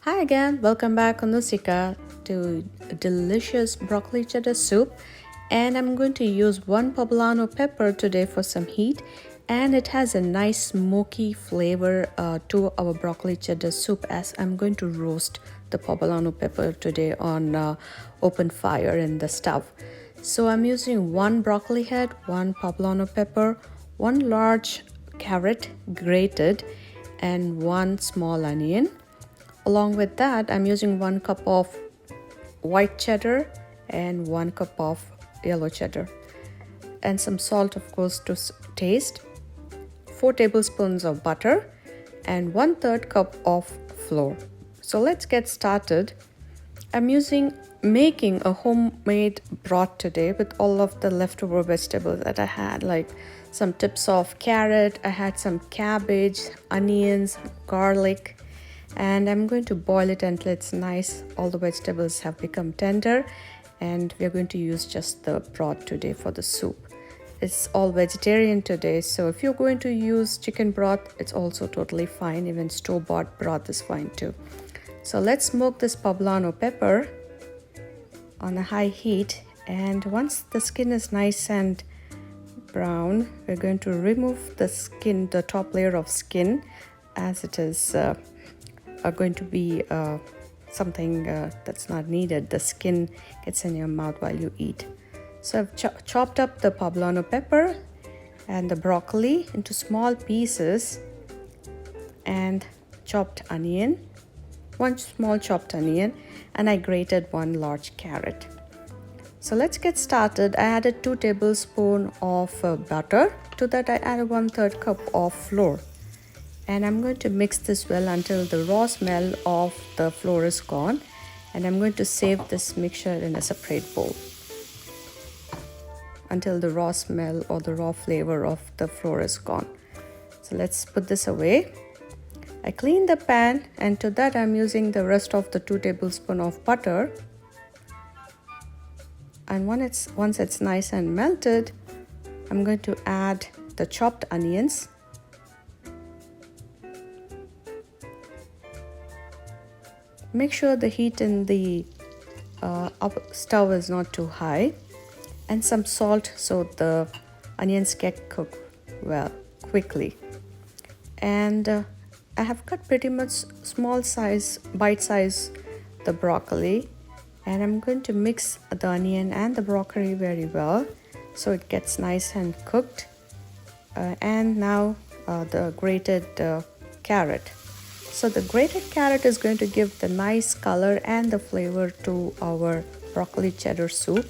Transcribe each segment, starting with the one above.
Hi again, welcome back on Nusika to a delicious broccoli cheddar soup. And I'm going to use one poblano pepper today for some heat, and it has a nice smoky flavor to our broccoli cheddar soup, as I'm going to roast the poblano pepper today on open fire in the stove. So I'm using one broccoli head, one poblano pepper, one large carrot grated, and one small onion. Along with that, I'm using 1 cup of white cheddar and 1 cup of yellow cheddar, and some salt, of course, to taste, 4 tablespoons of butter, and 1/3 cup of flour. So let's get started. I'm making a homemade broth today with all of the leftover vegetables that I had, like some tips of carrot, I had some cabbage, onions, garlic, and I'm going to boil it until it's nice. All the vegetables have become tender, and we're going to use just the broth today for the soup. It's all vegetarian today, so if you're going to use chicken broth, it's also totally fine. Even store-bought broth is fine too. So let's smoke this poblano pepper on a high heat, and once the skin is nice and brown, we're going to remove the top layer of skin, as it is are going to be something that's not needed. The skin gets in your mouth while you eat. So I've chopped up the poblano pepper and the broccoli into small pieces, and chopped onion, one small chopped onion, and I grated 1 large carrot. So let's get started. I added 2 tablespoons of butter. To that I added 1/3 cup of flour. And I'm going to mix this well until the raw smell of the flour is gone, and I'm going to save this mixture in a separate bowl until the raw smell or the raw flavor of the flour is gone. So let's put this away. I clean the pan, and to that I'm using the rest of the 2 tablespoons of butter. And once it's nice and melted, I'm going to add the chopped onions. Make sure the heat in the stove is not too high, and some salt so the onions get cooked well quickly. And I have cut pretty much small size, bite size, the broccoli, and I'm going to mix the onion and the broccoli very well so it gets nice and cooked. And now the grated carrot. So the grated carrot is going to give the nice color and the flavor to our broccoli cheddar soup.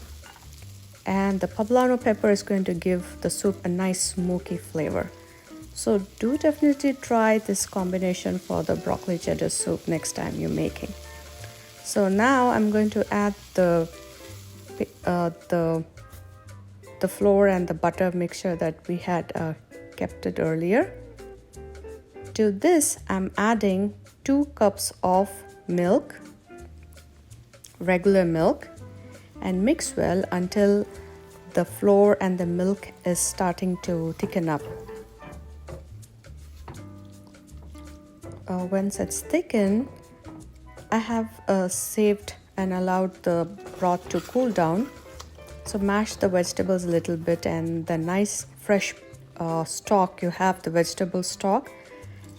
And the poblano pepper is going to give the soup a nice smoky flavor. So do definitely try this combination for the broccoli cheddar soup next time you're making. So now I'm going to add the flour and the butter mixture that we had kept it earlier. To this, I'm adding 2 cups of milk, regular milk, and mix well until the flour and the milk is starting to thicken up. Once it's thickened, I have saved and allowed the broth to cool down. So mash the vegetables a little bit, and the nice fresh stock, you have the vegetable stock,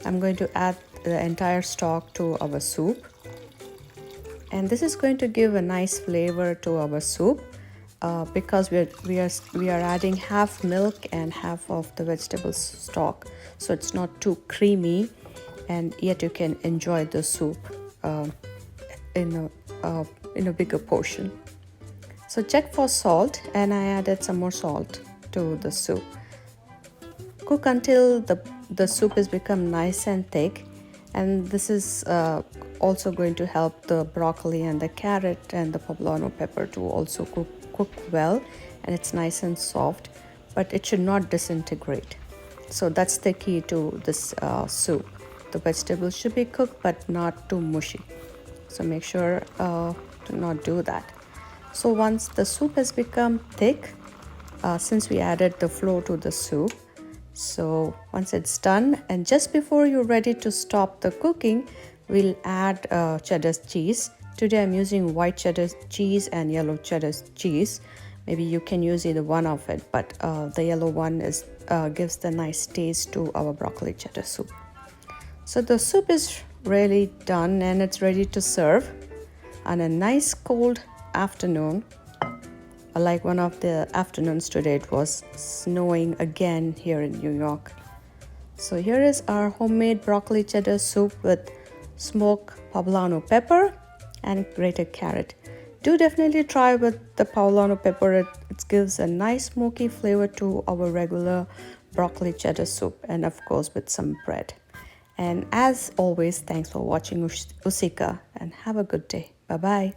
I'm going to add the entire stock to our soup, and this is going to give a nice flavor to our soup because we are adding half milk and half of the vegetable stock, so it's not too creamy, and yet you can enjoy the soup in a bigger portion. So check for salt, and I added some more salt to the soup. Cook until the soup has become nice and thick, and this is also going to help the broccoli and the carrot and the poblano pepper to also cook well, and it's nice and soft, but it should not disintegrate. So that's the key to this soup. The vegetables should be cooked but not too mushy, so make sure to not do that. So once the soup has become thick, since we added the flour to the soup, so once it's done, and just before you're ready to stop the cooking, we'll add cheddar cheese. Today I'm using white cheddar cheese and yellow cheddar cheese. Maybe you can use either one of it, but the yellow one gives the nice taste to our broccoli cheddar soup. So the soup is really done and it's ready to serve on a nice cold afternoon. Like one of the afternoons today, it was snowing again here in New York. So here is our homemade broccoli cheddar soup with smoked poblano pepper and grated carrot. Do definitely try with the poblano pepper. It gives a nice smoky flavor to our regular broccoli cheddar soup, and of course with some bread. And as always, thanks for watching Usika and have a good day. Bye bye.